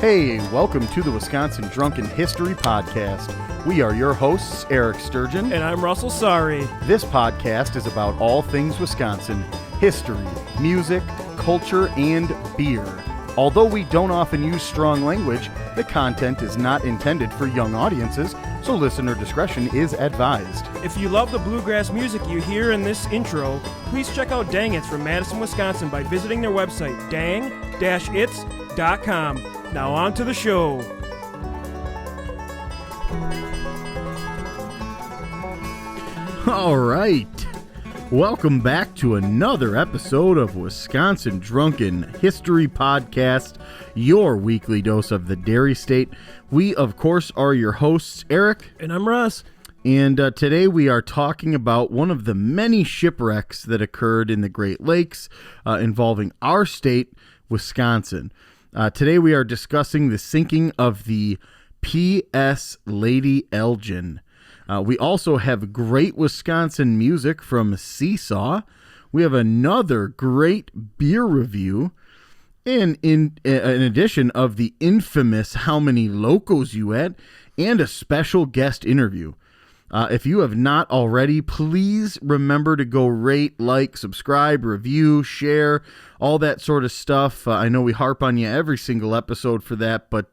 Hey, welcome to the Wisconsin Drunken History Podcast. We are your hosts, Eric Sturgeon. And I'm Russell Sari. This podcast is about all things Wisconsin, history, music, culture, and beer. Although we don't often use strong language, the content is not intended for young audiences, so listener discretion is advised. If you love the bluegrass music you hear in this intro, please check out Dang It's from Madison, Wisconsin by visiting their website, dang-its.com. Now on to the show. All right. Welcome back to another episode of Wisconsin Drunken History Podcast, your weekly dose of the Dairy State. We, of course, are your hosts, Eric. And I'm Russ. And today we are talking about one of the many shipwrecks that occurred in the Great Lakes involving our state, Wisconsin. Today we are discussing the sinking of the P.S. Lady Elgin. We also have great Wisconsin music from SeaSaw. We have another great beer review. And in addition of the infamous How Many Locos You At, and a special guest interview. If you have not already, please remember to go rate, like, subscribe, review, share, all that sort of stuff. I know we harp on you every single episode for that, but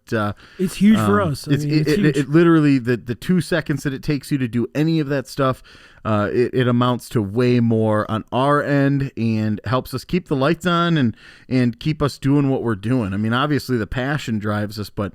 it's huge for us. It's huge. It literally, the 2 seconds that it takes you to do any of that stuff, it amounts to way more on our end and helps us keep the lights on and keep us doing what we're doing. I mean, obviously the passion drives us, but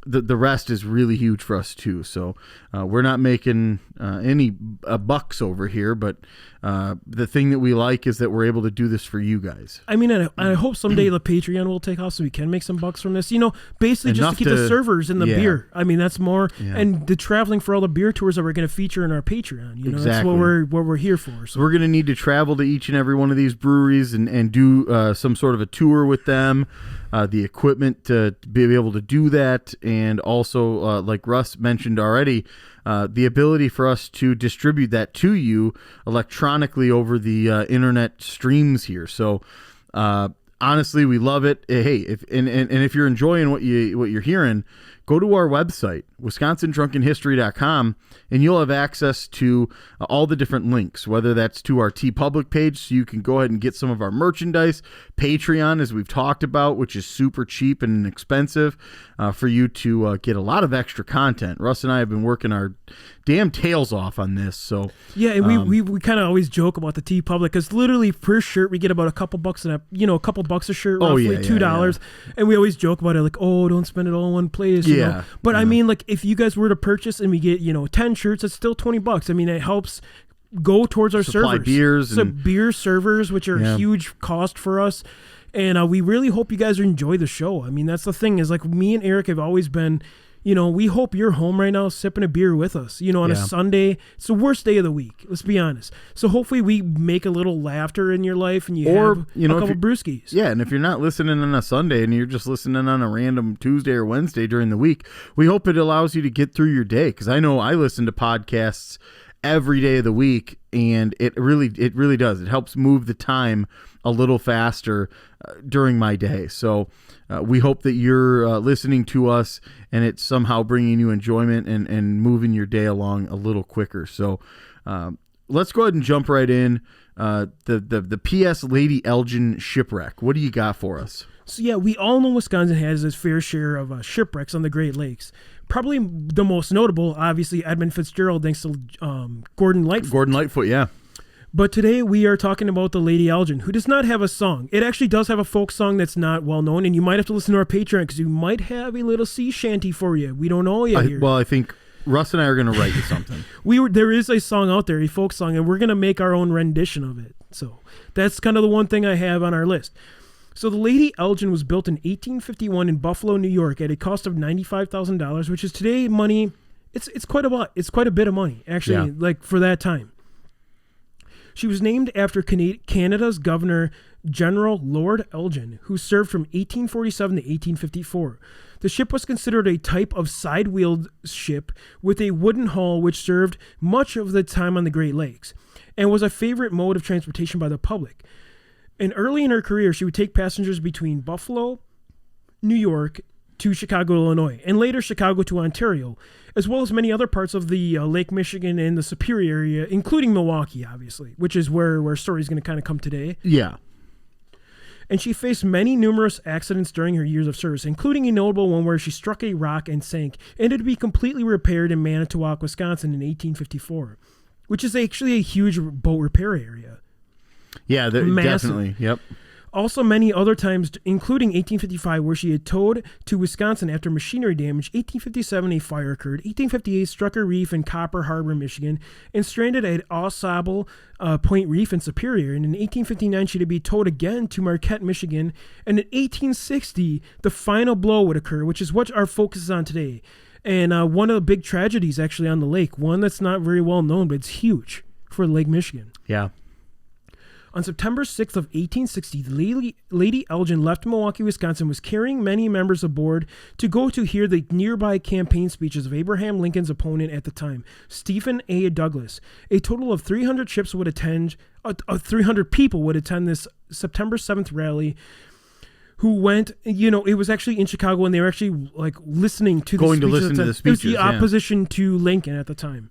the rest is really huge for us too. So we're not making any bucks over here, but the thing that we like is that we're able to do this for you guys. I mean, I hope someday the Patreon will take off so we can make some bucks from this. You know, basically just to keep the servers and the beer. I mean, that's more, and the traveling for all the beer tours that we're going to feature in our Patreon. You know, that's what we're here for. So we're going to need to travel to each and every one of these breweries and do some sort of a tour with them. The equipment to be able to do that, and also, like Russ mentioned already, the ability for us to distribute that to you electronically over the internet streams here. So, honestly, we love it. Hey, if you're enjoying what you're hearing, go to our website, WisconsinDrunkenHistory.com, and you'll have access to all the different links, whether that's to our TeePublic page, so you can go ahead and get some of our merchandise, Patreon, as we've talked about, which is super cheap and inexpensive for you to get a lot of extra content. Russ and I have been working our damn tails off on this. So yeah, and we kind of always joke about the TeePublic, because literally per shirt we get about a couple bucks a shirt, roughly $2, and we always joke about it, like, oh, don't spend it all in one place. You know? But I mean, like, if you guys were to purchase and we get 10 shirts, it's still $20. I mean, it helps go towards our servers. Beers and beer servers, which are a huge cost for us. And we really hope you guys enjoy the show. I mean, that's the thing, is like, me and Eric have always been, we hope you're home right now sipping a beer with us, on a Sunday. It's the worst day of the week, let's be honest. So hopefully we make a little laughter in your life and you have a couple brewskis. Yeah, and if you're not listening on a Sunday and you're just listening on a random Tuesday or Wednesday during the week, we hope it allows you to get through your day, because I know I listen to podcasts every day of the week, and it really does. It helps move the time a little faster during my day. So we hope that you're listening to us and it's somehow bringing you enjoyment and moving your day along a little quicker. So let's go ahead and jump right in. The P.S. Lady Elgin shipwreck. What do you got for us? So yeah, we all know Wisconsin has its fair share of shipwrecks on the Great Lakes. Probably the most notable, obviously, Edmund Fitzgerald, thanks to Gordon Lightfoot. Gordon Lightfoot, yeah. But today we are talking about the Lady Elgin, who does not have a song. It actually does have a folk song that's not well known, and you might have to listen to our Patreon, because you might have a little sea shanty for you. We don't know yet here. Well, I think Russ and I are going to write you something. There is a song out there, a folk song, and we're going to make our own rendition of it. So that's kind of the one thing I have on our list. So the Lady Elgin was built in 1851 in Buffalo, New York, at a cost of $95,000, which is today money. It's quite a lot. It's quite a bit of money, actually, like for that time. She was named after Canada's Governor General Lord Elgin, who served from 1847 to 1854. The ship was considered a type of side-wheeled ship with a wooden hull, which served much of the time on the Great Lakes, and was a favorite mode of transportation by the public. And early in her career, she would take passengers between Buffalo New York to Chicago, Illinois, and later Chicago to Ontario, as well as many other parts of the Lake Michigan and the Superior area, including Milwaukee, obviously, which is where our story is going to kind of come today. Yeah. And she faced many numerous accidents during her years of service, including a notable one where she struck a rock and sank, and it to be completely repaired in Manitowoc, Wisconsin in 1854, which is actually a huge boat repair area. Yeah, definitely. Yep. Also, many other times, including 1855, where she had towed to Wisconsin after machinery damage. 1857, a fire occurred. 1858, struck a reef in Copper Harbor, Michigan, and stranded at Au Sable Point Reef in Superior. And in 1859, she would be towed again to Marquette, Michigan. And in 1860, the final blow would occur, which is what our focus is on today. And one of the big tragedies, actually, on the lake, one that's not very well known, but it's huge for Lake Michigan. Yeah. On September 6th of 1860, the Lady Elgin left Milwaukee, Wisconsin, was carrying many members aboard to go to hear the nearby campaign speeches of Abraham Lincoln's opponent at the time, Stephen A. Douglas. A total of 300 ships would attend, 300 people would attend this September 7th rally, who went, it was actually in Chicago, and they were actually like listening to the speeches. It was the opposition to Lincoln at the time.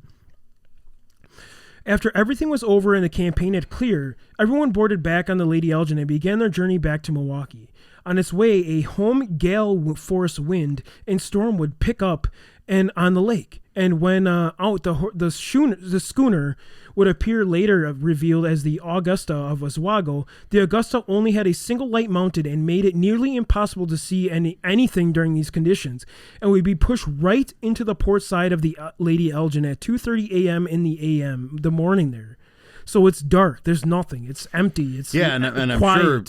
After everything was over and the campaign had cleared, everyone boarded back on the Lady Elgin and began their journey back to Milwaukee. On its way, a home gale force wind and storm would pick up and on the lake. And when out, the schooner would appear later revealed as the Augusta of Oswego. The Augusta only had a single light mounted and made it nearly impossible to see anything during these conditions, and would be pushed right into the port side of the Lady Elgin at 2:30 a.m. in the morning there. So it's dark. There's nothing. It's empty. It's and I'm sure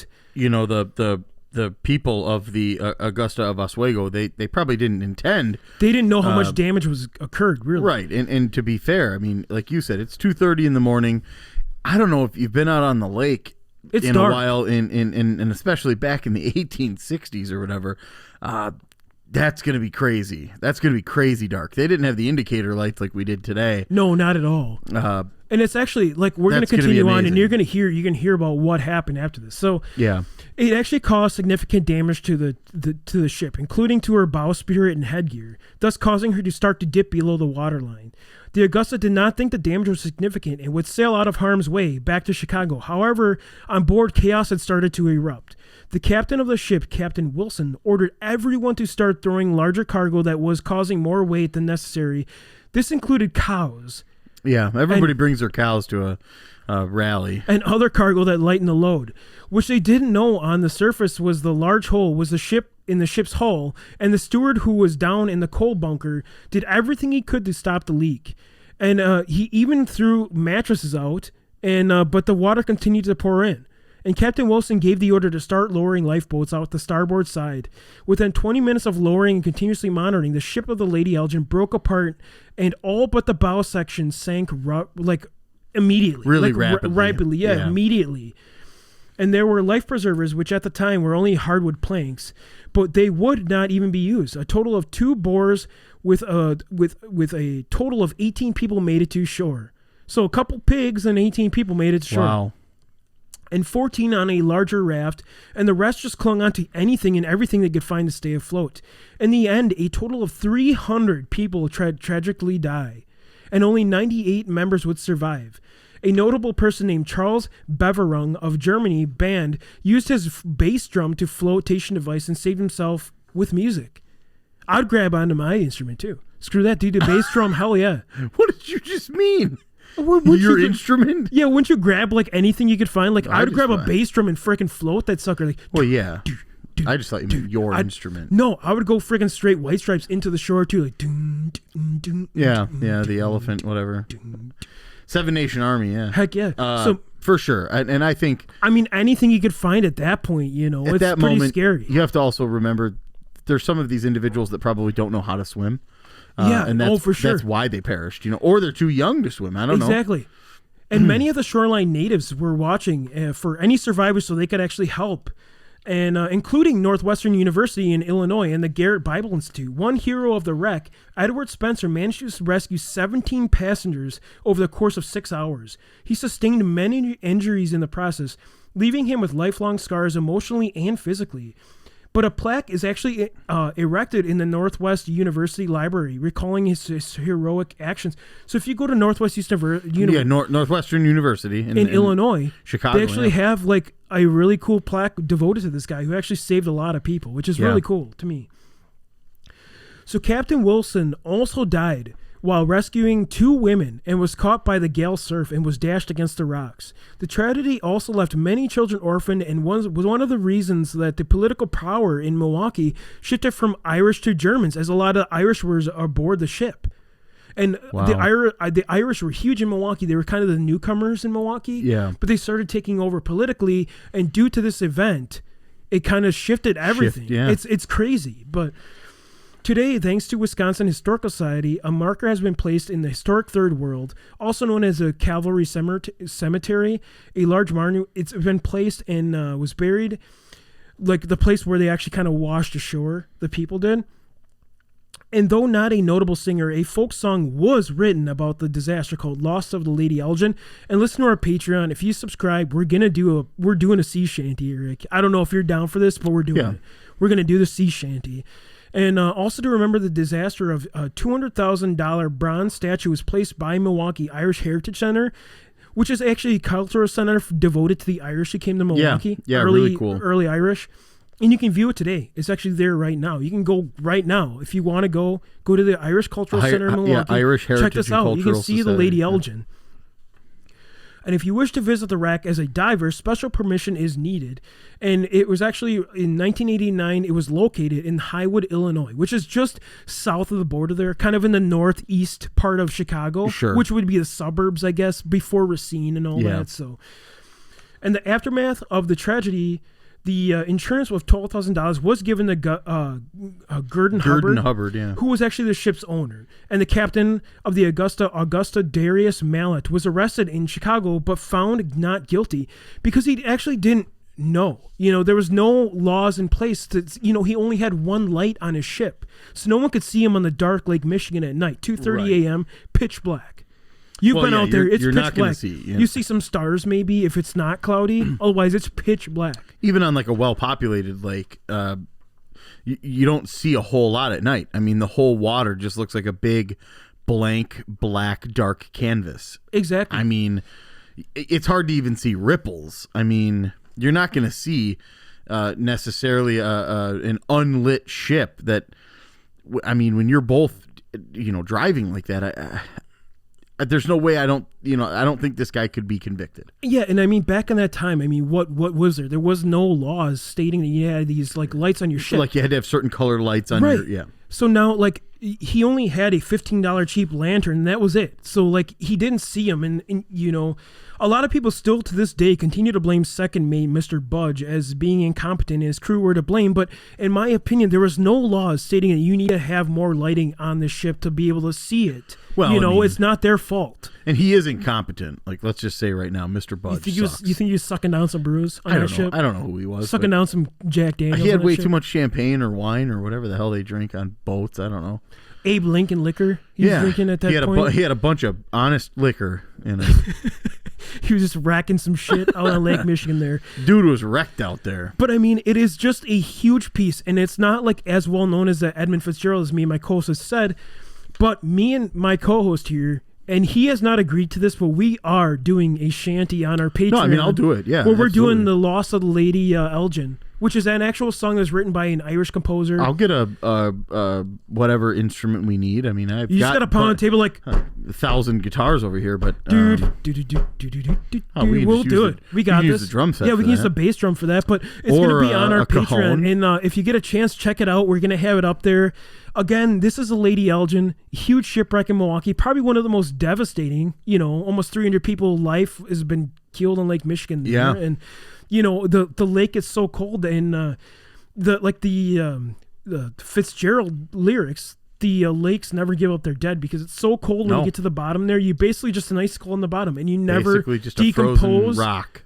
the people of the Augusta of Oswego, they probably didn't intend. They didn't know how much damage was occurred, really. Right, and to be fair, I mean, like you said, it's 2:30 in the morning. I don't know if you've been out on the lake in dark. A while, and especially back in the 1860s or whatever. That's going to be crazy. That's going to be crazy dark. They didn't have the indicator lights like we did today. No, not at all. And it's actually like we're going to continue on, and you can hear about what happened after this. So yeah, it actually caused significant damage to the ship, including to her bowsprit and headgear, thus causing her to start to dip below the waterline. The Augusta did not think the damage was significant and would sail out of harm's way back to Chicago. However, on board, chaos had started to erupt. The captain of the ship, Captain Wilson, ordered everyone to start throwing larger cargo that was causing more weight than necessary. This included cows. Yeah, everybody brings their cows to a rally. And other cargo that lightened the load. Which they didn't know on the surface was the large hole was the ship in the ship's hull, and the steward who was down in the coal bunker did everything he could to stop the leak. And he even threw mattresses out, and but the water continued to pour in. And Captain Wilson gave the order to start lowering lifeboats out the starboard side. Within 20 minutes of lowering and continuously monitoring, the ship of the Lady Elgin broke apart, and all but the bow section sank immediately. Really rapidly. Immediately. And there were life preservers, which at the time were only hardwood planks, but they would not even be used. A total of 2 bores with a total of 18 people made it to shore. So a couple pigs and 18 people made it to shore. Wow. And 14 on a larger raft, and the rest just clung onto anything and everything they could find to stay afloat. In the end, a total of 300 people tragically die, and only 98 members would survive. A notable person named Charles Beverung of Germany band used his bass drum to flotation device and saved himself with music. I'd grab onto my instrument too. Screw that, dude. The bass drum, hell yeah. What did you just mean? Your instrument? Yeah, wouldn't you grab like anything you could find? Like I would grab a bass drum and frickin' float that sucker. Like, well, yeah. I just thought you meant your instrument. No, I would go frickin' straight White Stripes into the shore too. Like, yeah, the elephant, whatever. Seven Nation Army, yeah. Heck yeah. So for sure, and I think. I mean, anything you could find at that point, it's that pretty moment, scary. You have to also remember, there's some of these individuals that probably don't know how to swim. And that's, for sure. That's why they perished, or they're too young to swim. I don't know. Exactly. And many of the shoreline natives were watching for any survivors so they could actually help, and including Northwestern University in Illinois and the Garrett Bible Institute. One hero of the wreck, Edward Spencer, managed to rescue 17 passengers over the course of 6 hours. He sustained many injuries in the process, leaving him with lifelong scars emotionally and physically. But a plaque is actually erected in the Northwest University Library, recalling his heroic actions. So if you go to Northwestern University in Illinois, Chicago, they actually have like a really cool plaque devoted to this guy who actually saved a lot of people, which is really cool to me. So Captain Wilson also died while rescuing 2 women and was caught by the gale surf and was dashed against the rocks. The tragedy also left many children orphaned and was one of the reasons that the political power in Milwaukee shifted from Irish to Germans, as a lot of Irish were aboard the ship. And the Irish were huge in Milwaukee. They were kind of the newcomers in Milwaukee. Yeah. But they started taking over politically, and due to this event, it kind of shifted everything. It's crazy, but... Today, thanks to Wisconsin Historical Society, a marker has been placed in the historic Third World, also known as a Cavalry Cemetery. A large monument. It's been placed and was buried, like the place where they actually kind of washed ashore. The people did. And though not a notable singer, a folk song was written about the disaster called "Lost of the Lady Elgin." And listen to our Patreon. If you subscribe, we're doing a sea shanty, Rick. I don't know if you're down for this, but we're doing it. We're gonna do the sea shanty. And also to remember the disaster of a $200,000 bronze statue was placed by Milwaukee Irish Heritage Center, which is actually a cultural center devoted to the Irish who came to Milwaukee. Yeah, really cool. Early Irish. And you can view it today. It's actually there right now. You can go right now. If you want to go to the Irish Cultural Center in Milwaukee. Yeah, Irish Heritage check this out. Cultural You can see Society. the Lady Elgin. And if you wish to visit the wreck as a diver, special permission is needed. And it was actually in 1989, it was located in Highwood, Illinois, which is just south of the border there, kind of in the northeast part of Chicago, which would be the suburbs, I guess, before Racine and all that. So, and the aftermath of the tragedy, the insurance of $12,000 was given to Gurdon Hubbard, who was actually the ship's owner. And the captain of the Augusta Darius Mallet was arrested in Chicago, but found not guilty because he actually didn't know. There was no laws in place he only had one light on his ship. So no one could see him on the dark Lake Michigan at night, 2:30 a.m., pitch black. You've been out there, it's pitch black. You see some stars maybe if it's not cloudy. Otherwise, it's pitch black. Even on like a well-populated lake, you don't see a whole lot at night. I mean, the whole water just looks like a big, blank, black, dark canvas. Exactly. I mean, it's hard to even see ripples. I mean, you're not going to see necessarily an unlit ship that, I mean, when you're both, driving like that, there's no way I don't think this guy could be convicted. Yeah, and I mean, back in that time, what was there? There was no laws stating that you had these like lights on your ship. Like you had to have certain colored lights on your So now, like, he only had a $15 cheap lantern, and that was it. So, like, he didn't see him, and a lot of people still to this day continue to blame second mate Mr. Budge as being incompetent, and his crew were to blame. But in my opinion, there was no laws stating that you need to have more lighting on the ship to be able to see it. Well, it's not their fault. And he is incompetent. Like, let's just say right now, Mr. Budge sucks. You think he was sucking down some brews on that ship? I don't know who he was. Sucking down some Jack Daniels. He had way too much champagne or wine or whatever the hell they drink on boats. I don't know. Abe Lincoln liquor he was drinking at that point. He had a bunch of honest liquor in it. He was just racking some shit out on Lake Michigan there. Dude was wrecked out there. But I mean, it is just a huge piece, and it's not like as well known as Edmund Fitzgerald as me and my co-host has said, but me and my co-host here, and he has not agreed to this, but we are doing a shanty on our Patreon. No, I mean, I'll do it, yeah. Where we're doing The Loss of the Lady Elgin, which is an actual song that's written by an Irish composer. I'll get a whatever instrument we need. I mean, you just got to pound on the table like 1,000 guitars over here, but we'll do it. We got this. Use the drum set. Yeah, we can use the bass drum for that, but it's going to be on our Patreon. And if you get a chance, check it out. We're going to have it up there. Again, this is a Lady Elgin, huge shipwreck in Milwaukee, probably one of the most devastating. Almost 300 people's life has been killed on Lake Michigan. Yeah, and the lake is so cold, and the Fitzgerald lyrics, the lakes never give up their dead because it's so cold when you get to the bottom there. You basically just an icicle on the bottom, and you never basically just decompose. A frozen rock.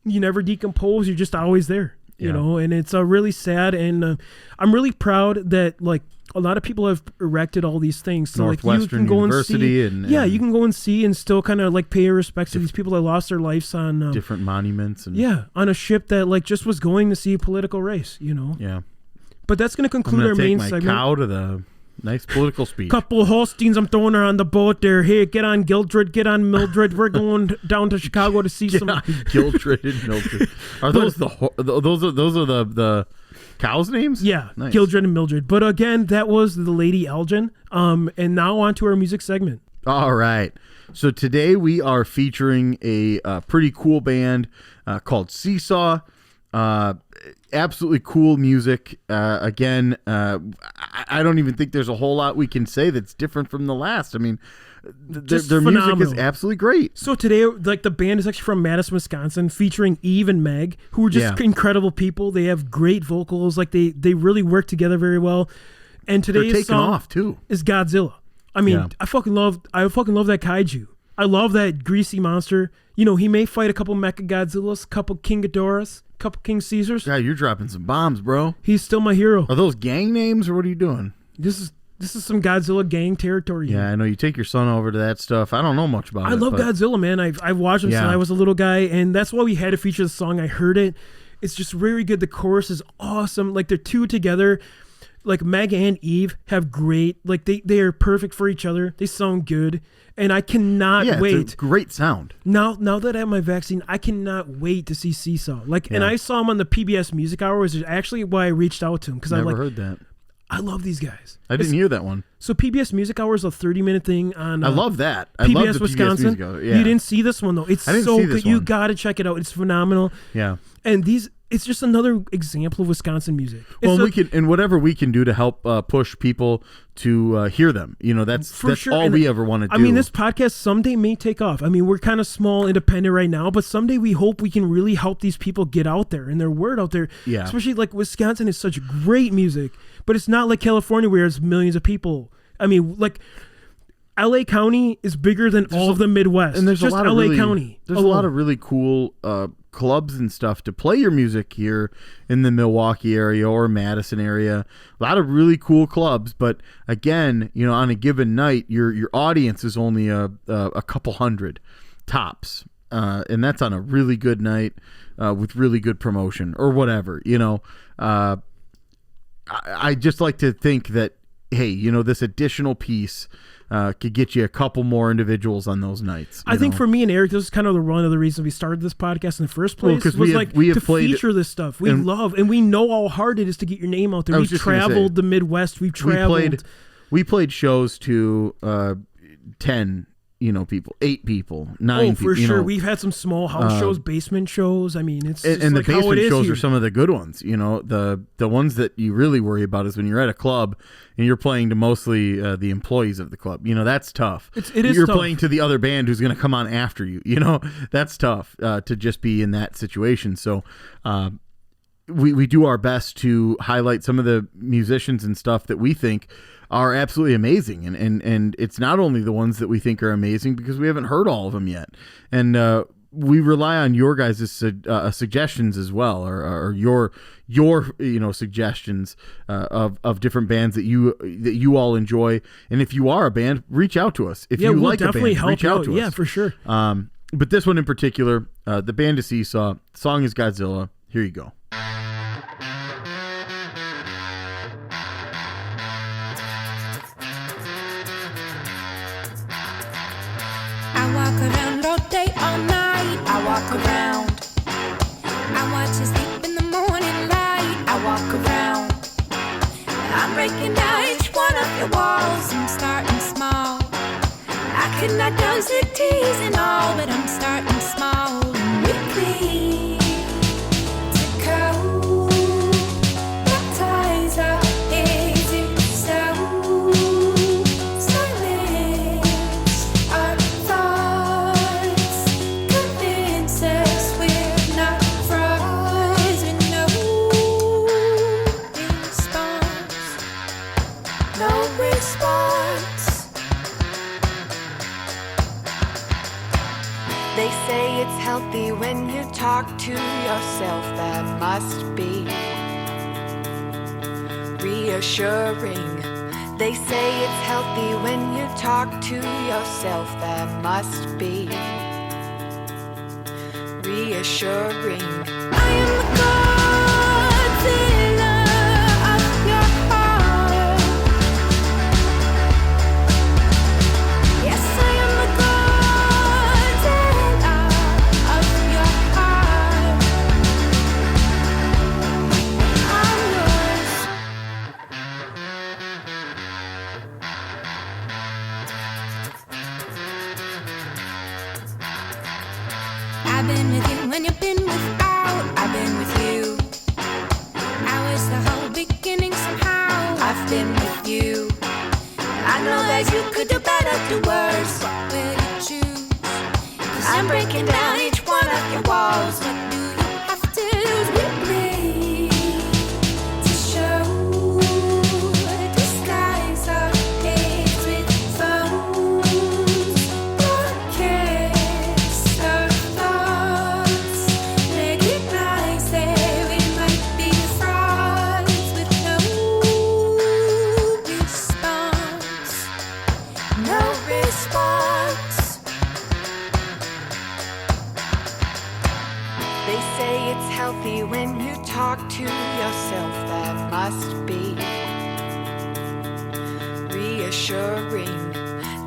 You never decompose. You're just always there. And it's really sad, and I'm really proud that like a lot of people have erected all these things. So like you can go University and see, you can go and see and still kind of like pay your respects to these people that lost their lives on different monuments and on a ship that like just was going to see a political race. Yeah, But that's going to I'm conclude gonna our take main my segment. cow to the nice political speech. Couple of Holsteins, I'm throwing her on the boat there. Hey, get on Gildred, get on Mildred. We're going down to Chicago to see some. Gildred and Mildred. Are those those are the cows' names? Yeah, Nice. Gildred and Mildred. But again, that was the Lady Elgin. And now on to our music segment. All right. So today we are featuring a pretty cool band called SeaSaw. Absolutely cool music. Again, I don't even think there's a whole lot we can say that's different from the last. I mean, their music is absolutely great. So today, like, the band is actually from Madison, Wisconsin, featuring Eve and Meg, who are just incredible people. They have great vocals. Like, they really work together very well. And today's song off too is Godzilla. I mean, I fucking love that kaiju. I love that greasy monster. You know, he may fight a couple Mecha Godzillas, a couple King Ghidorahs, a couple King Caesars. Yeah, you're dropping some bombs, bro. He's still my hero. Are those gang names or what are you doing? This is some Godzilla gang territory. Yeah, I know you take your son over to that stuff. I don't know much about it. I love Godzilla, man. I've watched him since I was a little guy, and that's why we had to feature the song. I heard it. It's just very good. The chorus is awesome. Like, they're two together. Like, Meg and Eve have great, like, they are perfect for each other. They sound good. And I cannot wait. It's a great sound. Now that I have my vaccine, I cannot wait to see SeaSaw. Like, and I saw him on the PBS Music Hour, which is actually why I reached out to him. Because I heard that. I love these guys. I didn't hear that one. So PBS Music Hour is a 30-minute thing on. I love that. PBS love the Wisconsin. PBS Music Hour. Yeah. You didn't see this one though. It's so good. You got to check it out. It's phenomenal. Yeah. And it's just another example of Wisconsin music. And whatever we can do to help push people to hear them. You know, that's all we ever want to do. I mean, this podcast someday may take off. I mean, we're kind of small, independent right now, but someday we hope we can really help these people get out there and their word out there. Yeah. Especially, like, Wisconsin is such great music, but it's not like California where it's millions of people. I mean, like, LA County is bigger than all of the Midwest. And there's just a lot of LA County. There's a lot of really cool clubs and stuff to play your music here in the Milwaukee area or Madison area. A lot of really cool clubs, but again, you know, on a given night, your audience is only a couple hundred tops, and that's on a really good night with really good promotion or whatever. You know, I just like to think that, hey, you know, this additional piece could get you a couple more individuals on those nights. I think for me and Eric, this is kind of one of the reasons we started this podcast in the first place. Because we have played, feature this stuff. We love, and we know how hard it is to get your name out there. We've traveled the Midwest. We've traveled. We played shows to 10. You know, 8 people, 9 people. For sure. Know. We've had some small house shows, basement shows. I mean, it's just and like the basement how it shows is are some of the good ones. You know, the ones that you really worry about is when you're at a club and you're playing to mostly the employees of the club. You know, that's tough. You're tough. playing to the other band who's going to come on after you. You know, that's tough to just be in that situation. So we do our best to highlight some of the musicians and stuff that we think are absolutely amazing, and it's not only the ones that we think are amazing because we haven't heard all of them yet, and we rely on your guys' suggestions as well, or your suggestions of different bands that you all enjoy, and if you are a band, reach out to us. If you we'll like a definitely band, reach out to us. Yeah, for sure. But this one in particular, the band is SeaSaw. The song is Godzilla. Here you go. I walk around all day, all night. I walk around. I watch you sleep in the morning light. I walk around. I'm breaking down each one of your walls. I'm starting small. I could knock down cities and all, but I'm starting small and weekly. To go, baptize our easy soul. Silence our thoughts. Convince us we're not frauds. And no response. No response. They say it's healthy when you talk to yourself. That must be reassuring. They say it's healthy when you talk to yourself. That must be reassuring. I am the Godzilla of I've been with you when you've been without. I've been with you. I was the whole beginning somehow. I've been with you. I know that you could do better, do worse. What will you choose? 'Cause I'm breaking down each one of your walls. What do you have to lose with me? To show disguise our hates with phones. Broadcast our thoughts. Recognize that we might be frauds with no response. No response. They say it's healthy when you talk to yourself. That must be reassuring.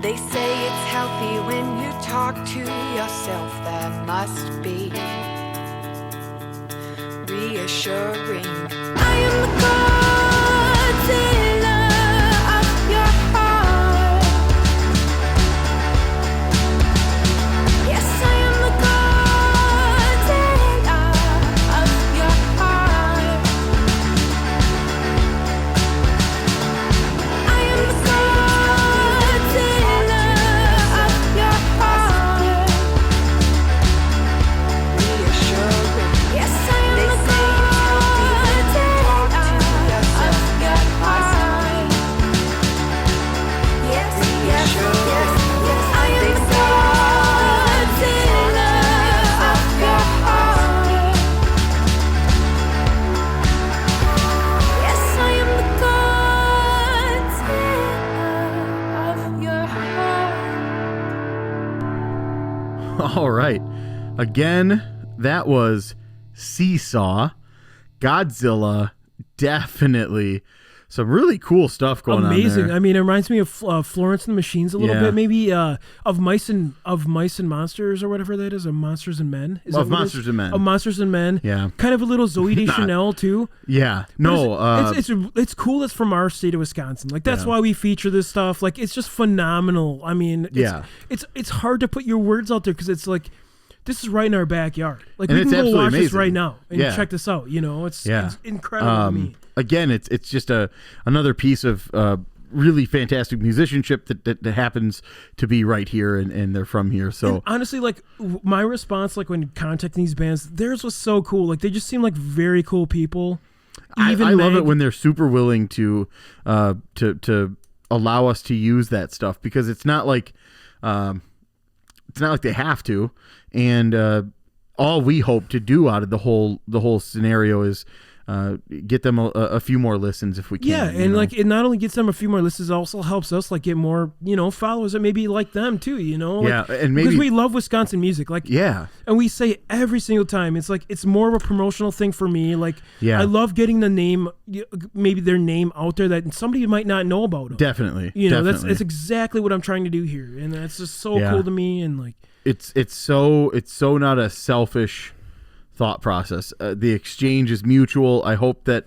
They say it's healthy when you talk to yourself. That must be reassuring. I am the Godzilla of your heart. Yes, I am the Godzilla of your heart. I am the Godzilla of your heart. Reassuring. Yes, I am They the say it's healthy when you talk to yourself. of your Must heart. Yes, yes, reassuring. yes, yes. I am They the say Godzilla of your heart. Yes, I am the Godzilla of your heart. All right. Again, that was SeaSaw. Godzilla, definitely some really cool stuff going on Amazing. there. I mean, it reminds me of Florence and the Machines a little Yeah. bit, maybe of Mice and Monsters or whatever that is, of Monsters and Men. Is Of that what it is? Monsters and Men. Of Monsters and Men. Yeah. Kind of a little Zoe Deschanel too. Yeah. But No. it's cool. It's from our state of Wisconsin. Like that's Yeah. why we feature this stuff. Like it's just phenomenal. I mean, it's hard to put your words out there because it's like this is right in our backyard. Like And we it's can go absolutely watch this amazing. right now and Yeah. check this out. You know, it's Yeah. incredible to me. Again, it's just another piece of really fantastic musicianship that happens to be right here and they're from here. So And honestly, like my response, like when contacting these bands, theirs was so cool. Like they just seem like very cool people. I Even love Meg- it when they're super willing to allow us to use that stuff because it's not like they have to, and all we hope to do out of the whole scenario is get them a few more listens if we can. Yeah, you and know? like it not only gets them a few more listens, it also helps us like get more, followers that maybe like them too, Like, Yeah, and maybe- because we love Wisconsin music, like yeah. and we say it every single time. It's like it's more of a promotional thing for me. Like Yeah. I love getting the name, maybe their name out there that somebody might not know about them. Definitely. That's exactly what I'm trying to do here, and that's just so Yeah. cool to me. And like it's so not a selfish thought process. The exchange is mutual. I hope that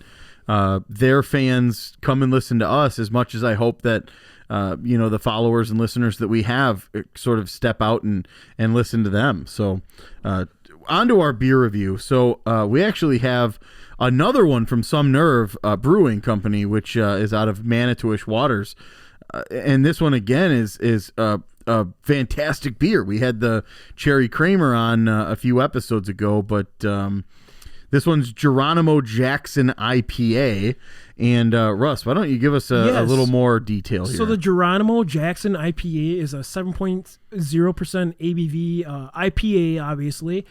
their fans come and listen to us as much as I hope that the followers and listeners that we have sort of step out and listen to them. So on to our beer review. So we actually have another one from Some Nerve Brewing Company, which is out of Manitowish Waters. And this one again is a fantastic beer. We had the Cherry Kramer on a few episodes ago, but this one's Geronimo Jackson IPA. And Russ, why don't you give us a Yes. little more detail here? So the Geronimo Jackson IPA is a 7.0% ABV IPA, obviously.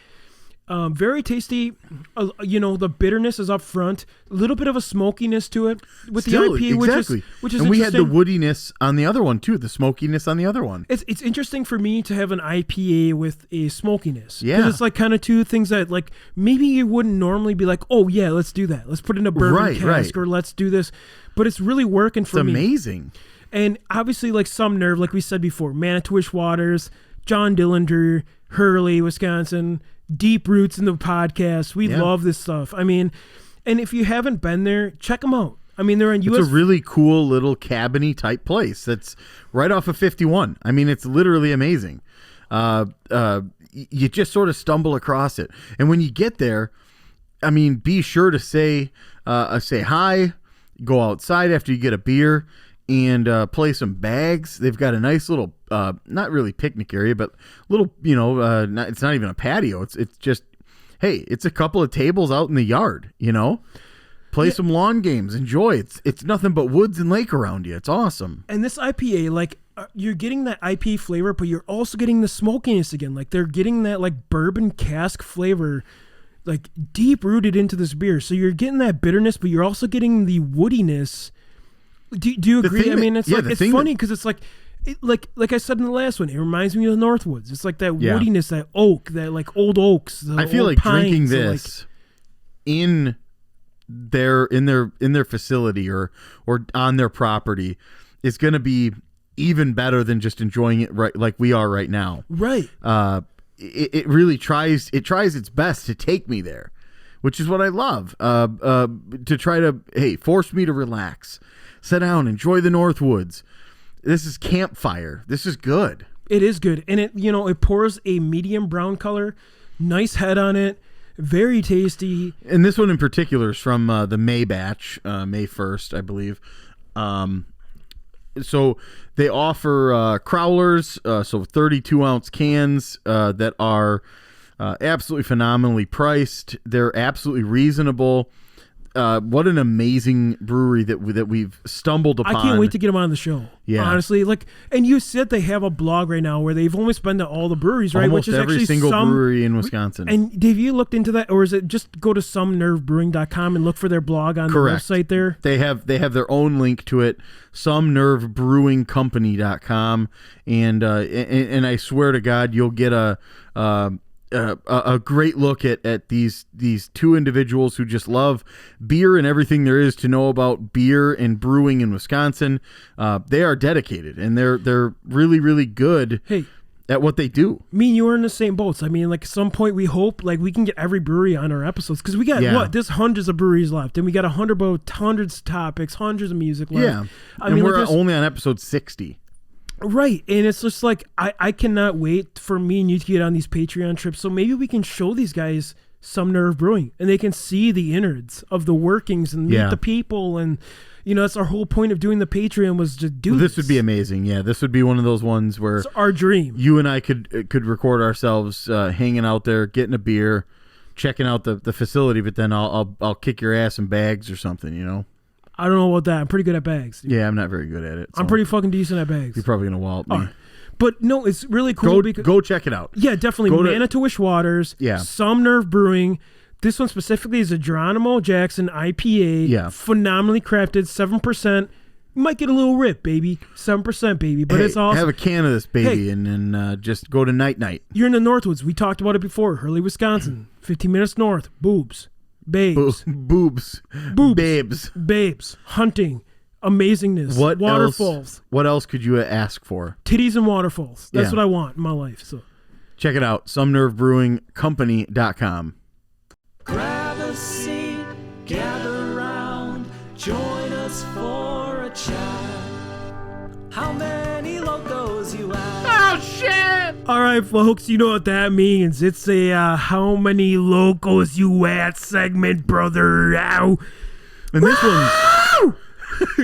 Very tasty. The bitterness is up front. A little bit of a smokiness to it with Still, the IPA, exactly. which is and we had the interesting. woodiness on the other one too, the smokiness on the other one. It's interesting for me to have an IPA with a smokiness. 'Cause Yeah. it's like kind of two things that like maybe you wouldn't normally be like, oh yeah, let's do that. Let's put in a bourbon Right, cask right. or let's do this. But it's really working for It's me. amazing. And obviously, like Some Nerve, like we said before, Manitowish Waters, John Dillinger, Hurley, Wisconsin, deep roots in the podcast. We Yeah. love this stuff. I mean, and if you haven't been there, check them out. I mean, they're in It's US. a really cool little cabiny type place that's right off of 51. I mean, it's literally amazing. you just sort of stumble across it. And when you get there, I mean, be sure to say hi, go outside after you get a beer, and play some bags. They've got a nice little, not really picnic area, but little, it's not even a patio. It's just, hey, it's a couple of tables out in the yard, Play some lawn games. Enjoy. It's nothing but woods and lake around you. It's awesome. And this IPA, like, you're getting that IPA flavor, but you're also getting the smokiness again. Like, they're getting that, like, bourbon cask flavor, like, deep rooted into this beer. So you're getting that bitterness, but you're also getting the woodiness. Do you agree? I mean, it's funny because it's like, like I said in the last one, it reminds me of the Northwoods. It's like that woodiness, that oak, that like old oaks. I feel like drinking this in their facility or on their property is going to be even better than just enjoying it right like we are right now. Right. It really tries its best to take me there, which is what I love. To try to force me to relax, sit down, enjoy the Northwoods. This is campfire. This is good. It is good, and it pours a medium brown color, nice head on it. Very tasty. And this one in particular is from the May batch, May 1st, I believe. So they offer crowlers, so 32-ounce cans that are absolutely phenomenally priced. They're absolutely reasonable. What an amazing brewery that we've stumbled upon. I can't wait to get them on the show. Yeah, honestly, and you said they have a blog right now where they've almost been to all the breweries, right? Almost Which is every single brewery in Wisconsin. And have you looked into that, or is it just go to somenervebrewing.com and look for their blog on Correct. the website there? They have their own link to it, somenervebrewingcompany.com, and I swear to God, you'll get a great look at these two individuals who just love beer and everything there is to know about beer and brewing in Wisconsin. They are dedicated, and they're really, really good at what they do. Me and you are in the same boats. I mean, like, at some point we hope like we can get every brewery on our episodes, because we got there's hundreds of breweries left, and we got hundreds of topics, hundreds of music left. Yeah, and we're only on episode 60. Right, and it's just like I cannot wait for me and you to get on these Patreon trips, so maybe we can show these guys Some Nerve Brewing, and they can see the innards of the workings and meet the people, and that's our whole point of doing the Patreon, was to do this. Would be amazing. Yeah, this would be one of those ones where it's our dream. You and I could record ourselves hanging out there, getting a beer, checking out the facility, but then I'll kick your ass in bags or something, I don't know about that. I'm pretty good at bags. Yeah, I'm not very good at it. I'm pretty fucking decent at bags. You're probably going to wallop me. But no, it's really cool. Go check it out. Yeah, definitely. Manitowish Waters. Yeah. Some Nerve Brewing. This one specifically is a Geronimo Jackson IPA. Yeah. Phenomenally crafted. 7%. You might get a little rip, baby. 7%, baby. But it's awesome. Have a can of this, baby, and then just go to night. You're in the Northwoods. We talked about it before. Hurley, Wisconsin. 15 minutes north. Boobs. Babes. Boobs. Babes. Hunting. Amazingness. Waterfalls. What else could you ask for? Titties and waterfalls. That's what I want in my life. So check it out. somenervebrewingcompany.com. Grab a seat, gather round, join us for a chat. How many locos you have? Oh, shit! All right, folks, you know what that means. It's a how many locos you at segment, brother. Ow. And this one...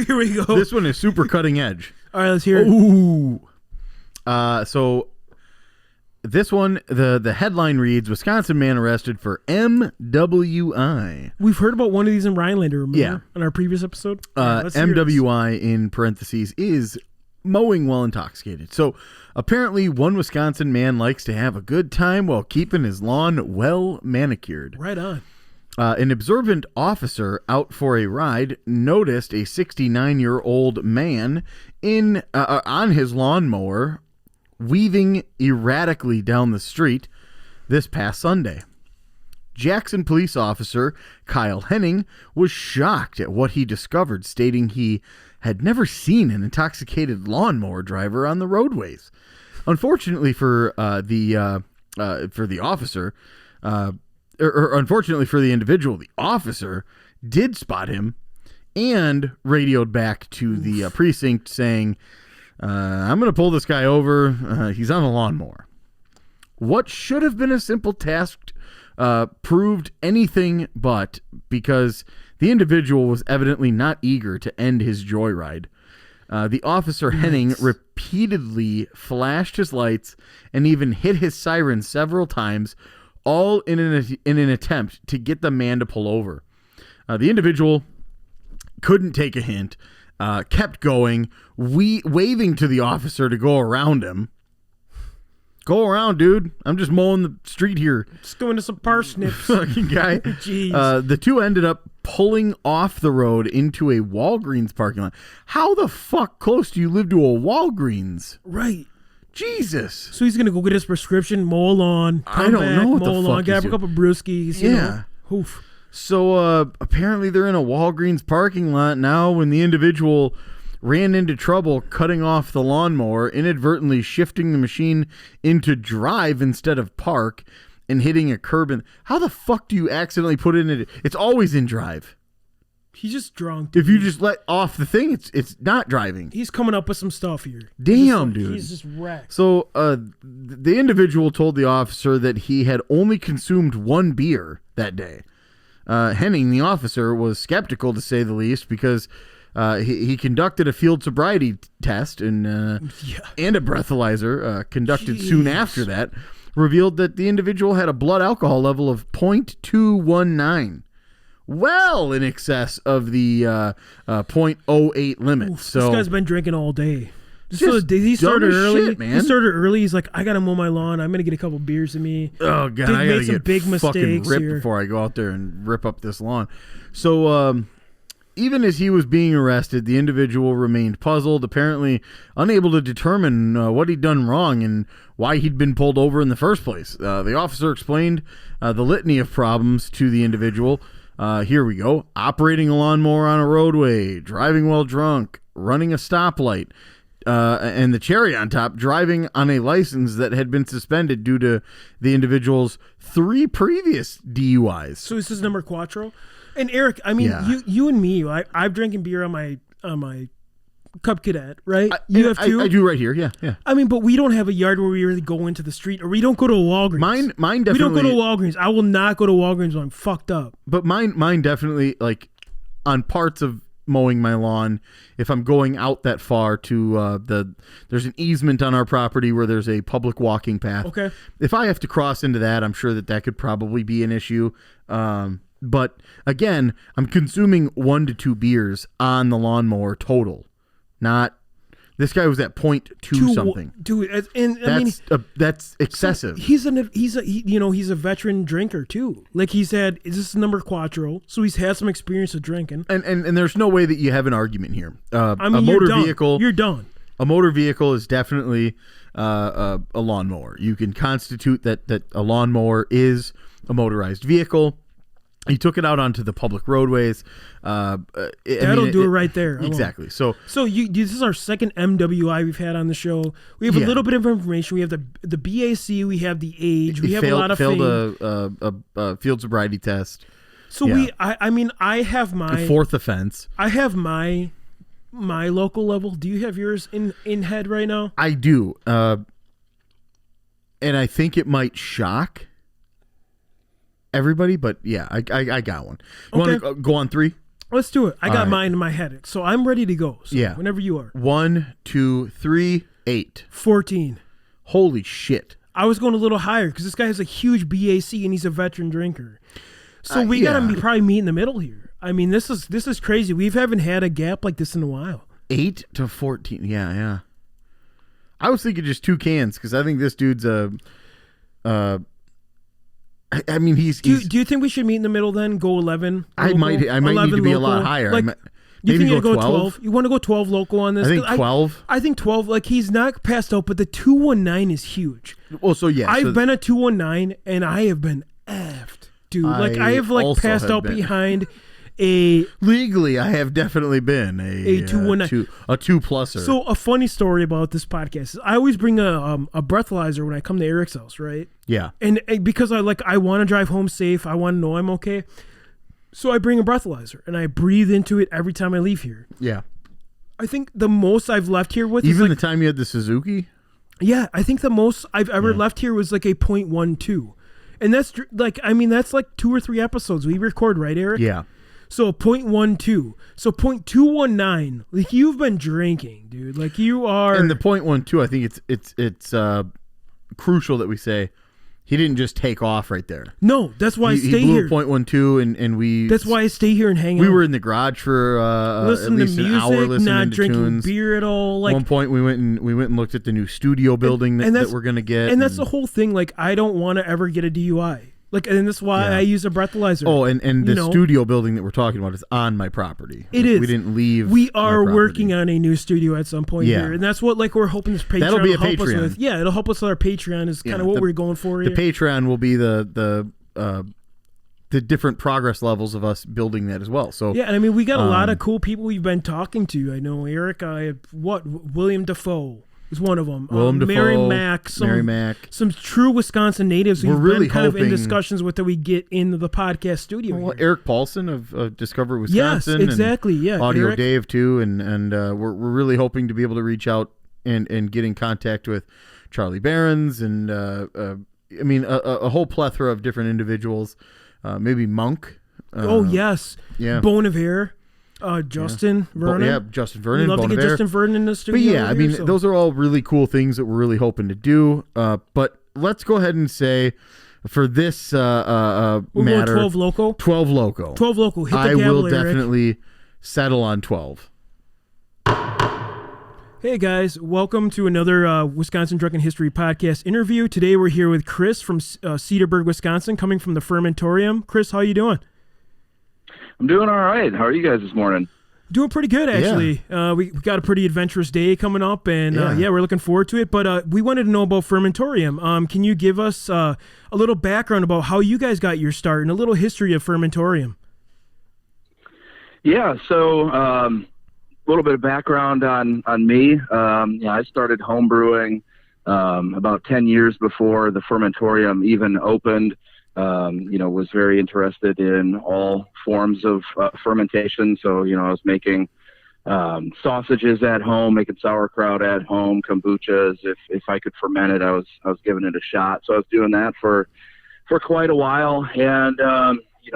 Here we go. This one is super cutting edge. All right, let's hear it. Ooh. So this one, the headline reads, Wisconsin man arrested for MWI. We've heard about one of these in Rhinelander, remember? Yeah. On our previous episode? MWI in parentheses is mowing while intoxicated. So apparently one Wisconsin man likes to have a good time while keeping his lawn well manicured. Right on. An observant officer out for a ride noticed a 69-year-old man on his lawnmower weaving erratically down the street this past Sunday. Jackson police officer Kyle Henning was shocked at what he discovered, stating he had never seen an intoxicated lawnmower driver on the roadways. Unfortunately for the officer, or unfortunately for the individual, the officer did spot him and radioed back to the precinct saying, I'm going to pull this guy over. He's on a lawnmower. What should have been a simple task proved anything but, because the individual was evidently not eager to end his joyride. The officer Henning repeatedly flashed his lights and even hit his siren several times, all in an attempt to get the man to pull over. The individual couldn't take a hint, kept going, waving to the officer to go around him. Go around, dude. I'm just mowing the street here. Just going to some parsnips. Fucking guy. Jeez. The two ended up pulling off the road into a Walgreens parking lot. How the fuck close do you live to a Walgreens? Right. Jesus. So he's going to go get his prescription, mow a lawn, I don't know what the fuck grab he's a couple brewskis. You know. Oof. So apparently they're in a Walgreens parking lot now when the individual ran into trouble cutting off the lawnmower, inadvertently shifting the machine into drive instead of park, and hitting a curb. How the fuck do you accidentally put it in? It's always in drive. He's just drunk. If you just let off the thing, it's not driving. He's coming up with some stuff here. Damn, dude. He's just wrecked. So the individual told the officer that he had only consumed one beer that day. Henning, the officer, was skeptical to say the least, because he conducted a field sobriety test and a breathalyzer conducted soon after that revealed that the individual had a blood alcohol level of 0.219, well in excess of the 0.08 limit. Oof, so this guy's been drinking all day. Just He started dumb as early. shit, man. He started early. He's like, I gotta mow my lawn. I'm gonna get a couple beers in me. Oh god, I made gotta some get big fucking mistakes ripped here. before I go out there and rip up this lawn. So even as he was being arrested, the individual remained puzzled, apparently unable to determine what he'd done wrong and why he'd been pulled over in the first place. The officer explained the litany of problems to the individual. Here we go. Operating a lawnmower on a roadway, driving while drunk, running a stoplight, and the cherry on top, driving on a license that had been suspended due to the individual's 3 previous DUIs. So this is number quattro. And Eric, I mean, you and me, I've drinking beer on my Cub Cadet, right? You have too? I do right here, yeah. I mean, but we don't have a yard where we really go into the street, or we don't go to a Walgreens. Mine definitely. We don't go to Walgreens. I will not go to Walgreens when I'm fucked up. But mine definitely, like, on parts of mowing my lawn, if I'm going out that far to there's an easement on our property where there's a public walking path. Okay. If I have to cross into that, I'm sure that could probably be an issue. But again, I'm consuming 1 to 2 beers on the lawnmower total. Not this guy was at 0.2 something. Dude, and that's excessive. So he's a veteran drinker too. Like this is number quattro, so he's had some experience of drinking. And there's no way that you have an argument here. I mean, a motor vehicle. You're done. A motor vehicle is definitely a lawnmower. You can constitute that a lawnmower is a motorized vehicle. He took it out onto the public roadways. That'll do it right there. Exactly. So this is our second MWI we've had on the show. We have a little bit of information. We have the BAC. We have the age. We have a lot of failed a field sobriety test. So I have my 4th offense. I have my local level. Do you have yours in head right now? I do. And I think it might shock everybody, but yeah, I got one. You want to go on 3? Let's do it. I got mine in my head, so I'm ready to go. So yeah, whenever you are. 1, 2, 3, 8. 14. Holy shit! I was going a little higher because this guy has a huge BAC and he's a veteran drinker. So we gotta probably meet in the middle here. I mean, this is crazy. We haven't had a gap like this in a while. 8 to 14. Yeah. I was thinking just 2 cans because I think this dude's I mean, he's. Do you think we should meet in the middle then? Go 11. I might need to be a lot higher. Like, you think you go 12? You want to go 12 local on this? I think 12. I think 12. Like, he's not passed out, but the 219 is huge. Well, so yeah, I've been a 219 and I have been effed, dude. Like I have passed out behind a. Legally, I have definitely been a 219, a 2-pluser. So a funny story about this podcast is I always bring a breathalyzer when I come to Eric's house, right? Yeah. And because I want to drive home safe, I want to know I'm okay. So I bring a breathalyzer and I breathe into it every time I leave here. Yeah. I think the most I've left here with even is the time you had the Suzuki. Yeah, I think the most I've ever left here was like a 0.12. And that's like, I mean, that's like 2 or 3 episodes we record, right, Eric? Yeah. So 0.12. So 0.219. Like, you've been drinking, dude. Like, you are. And the 0.12, I think it's crucial that we say he didn't just take off right there. No, that's why I stay he blew here. 0.12 and we. That's why I stay here and hang out. We were in the garage for listening at least to an music, hour listening not to drinking tunes. beer at all. Like, At one point, we went and looked at the new studio building that we're gonna get, and that's the whole thing. Like, I don't want to ever get a DUI. Like, and that's why I use a breathalyzer. Oh, and the studio building that we're talking about is on my property. It is. We didn't leave. We are working on a new studio at some point here, and that's what we're hoping this Patreon That'll be a will help us Patreon. with. Yeah, it'll help us with our Patreon. Is kind of what we're going for here. The Patreon will be the different progress levels of us building that as well. So yeah, and I mean, we got a lot of cool people we've been talking to. I know Eric. William Defoe is one of them. Mary Mack, some true Wisconsin natives we're we've really been kind of in hoping- discussions with that we get into the podcast studio. Well, here. Eric Paulson of Discover Wisconsin. Yes, exactly. And yeah, Audio Eric. Dave too, and we're really hoping to be able to reach out and get in contact with Charlie Barons and I mean a whole plethora of different individuals. Maybe Monk. Oh yes, yeah. Bone of Hair. Justin Vernon. Justin Vernon. We'd love to get Justin Vernon in the studio. But yeah, I mean, those are all really cool things that we're really hoping to do. But let's go ahead and say for this matter, 12 Loco. 12 Loco. 12 Loco. Hit the I gavel, will Eric. definitely settle on 12. Hey guys, welcome to another Wisconsin Drunken History podcast interview. Today we're here with Chris from Cedarburg, Wisconsin, coming from the Fermentorium. Chris, how you doing? I'm doing all right. How are you guys this morning? Doing pretty good, actually. We got a pretty adventurous day coming up, and we're looking forward to it. But we wanted to know about Fermentorium. Can you give us a little background about how you guys got your start and a little history of Fermentorium? Yeah, so a little bit of background on me. I started home brewing about 10 years before the Fermentorium even opened. Was very interested in all forms of fermentation. So, I was making sausages at home, making sauerkraut at home, kombuchas. If I could ferment it, I was giving it a shot. So I was doing that for quite a while, and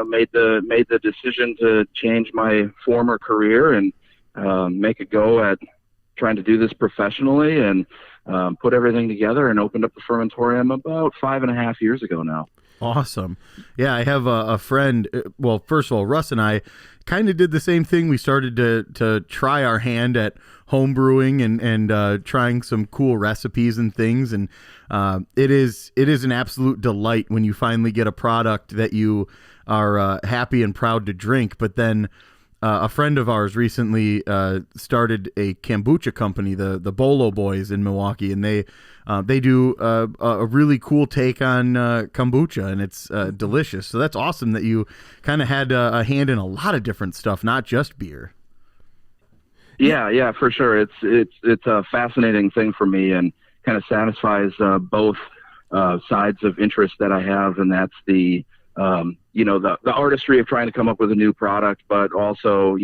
made the decision to change my former career and make a go at trying to do this professionally, and put everything together and opened up the Fermentorium about 5.5 years ago now. Awesome. Yeah, I have a friend. Well, first of all, Russ and I kind of did the same thing. We started to try our hand at home brewing and trying some cool recipes and things. And it is an absolute delight when you finally get a product that you are happy and proud to drink. But then a friend of ours recently started a kombucha company, the Bolo Boys in Milwaukee, and they do a really cool take on kombucha, and it's delicious. So that's awesome that you kind of had a hand in a lot of different stuff, not just beer. Yeah, for sure. It's a fascinating thing for me, and kind of satisfies both sides of interest that I have, and that's the artistry of trying to come up with a new product, but also,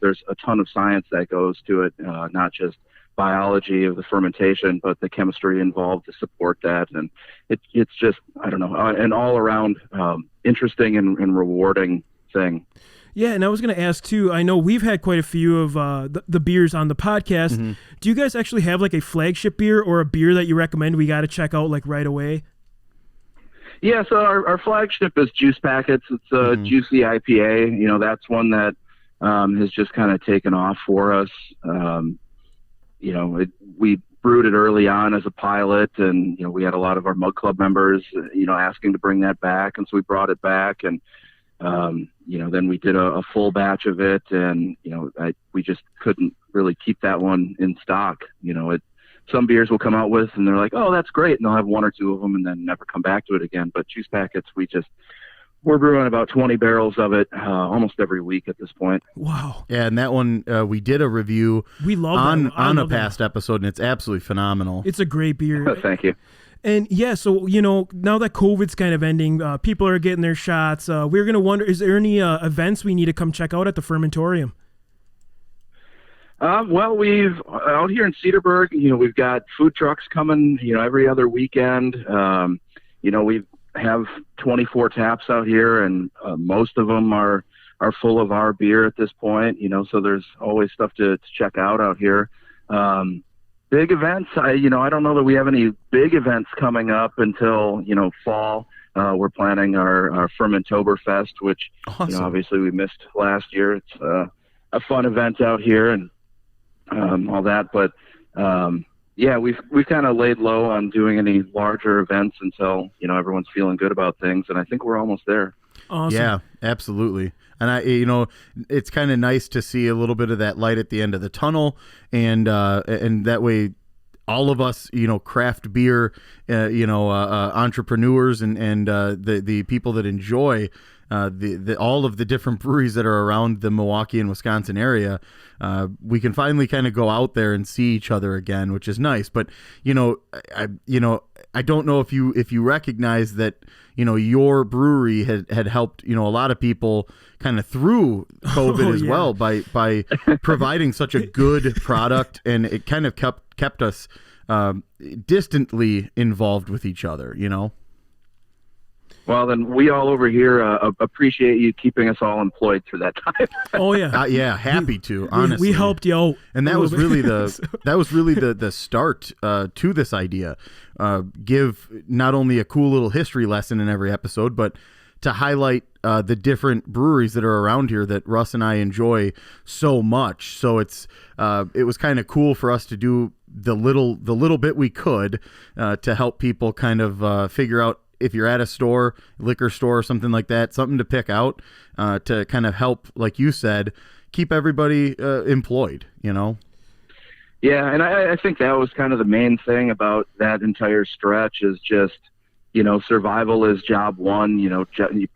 there's a ton of science that goes to it, not just biology of the fermentation, but the chemistry involved to support that. And it's just, I don't know, an all around interesting and rewarding thing. Yeah, and I was going to ask too, I know we've had quite a few of the beers on the podcast. Mm-hmm. Do you guys actually have like a flagship beer or a beer that you recommend we got to check out like right away? Yeah, so our flagship is Juice Packets. It's a juicy IPA. That's one that has just kind of taken off for us. We brewed it early on as a pilot, and we had a lot of our Mug Club members asking to bring that back, and so we brought it back, and then we did a full batch of it, and we just couldn't really keep that one in stock. Some beers will come out with, and they're like, oh, that's great, and they'll have 1 or 2 of them and then never come back to it again. But Juice Packets, we're brewing about 20 barrels of it almost every week at this point. Wow. Yeah, and that one, we did a review on a past episode, and it's absolutely phenomenal. It's a great beer. Thank you. And yeah, so, now that COVID's kind of ending, people are getting their shots. We're going to wonder, is there any events we need to come check out at the Fermentorium? Well, we've out here in Cedarburg, we've got food trucks coming, every other weekend. We have 24 taps out here, and most of them are full of our beer at this point, so there's always stuff to check out here. Big events, I don't know that we have any big events coming up until, fall. We're planning our Fermentoberfest, which, Awesome. obviously we missed last year. It's a fun event out here and all that. But, we've kind of laid low on doing any larger events until, everyone's feeling good about things. And I think we're almost there. Awesome. Yeah, absolutely. And it's kind of nice to see a little bit of that light at the end of the tunnel, and that way, all of us, craft beer, entrepreneurs and the people that enjoy all of the different breweries that are around the Milwaukee and Wisconsin area, we can finally kind of go out there and see each other again, which is nice. But I don't know if you recognize that your brewery had helped a lot of people kind of through COVID as well by providing such a good product, and it kind of kept us distantly involved with each other. Well, then we all over here appreciate you keeping us all employed through that time. Oh yeah. Yeah, happy to, honestly. We helped you out. And that was really the start to this idea. Give not only a cool little history lesson in every episode, but to highlight the different breweries that are around here that Russ and I enjoy so much. So it was kind of cool for us to do the little bit we could to help people kind of figure out, if you're at a store, liquor store or something like that, something to pick out to kind of help, like you said, keep everybody employed, Yeah, and I think that was kind of the main thing about that entire stretch is just, survival is job one,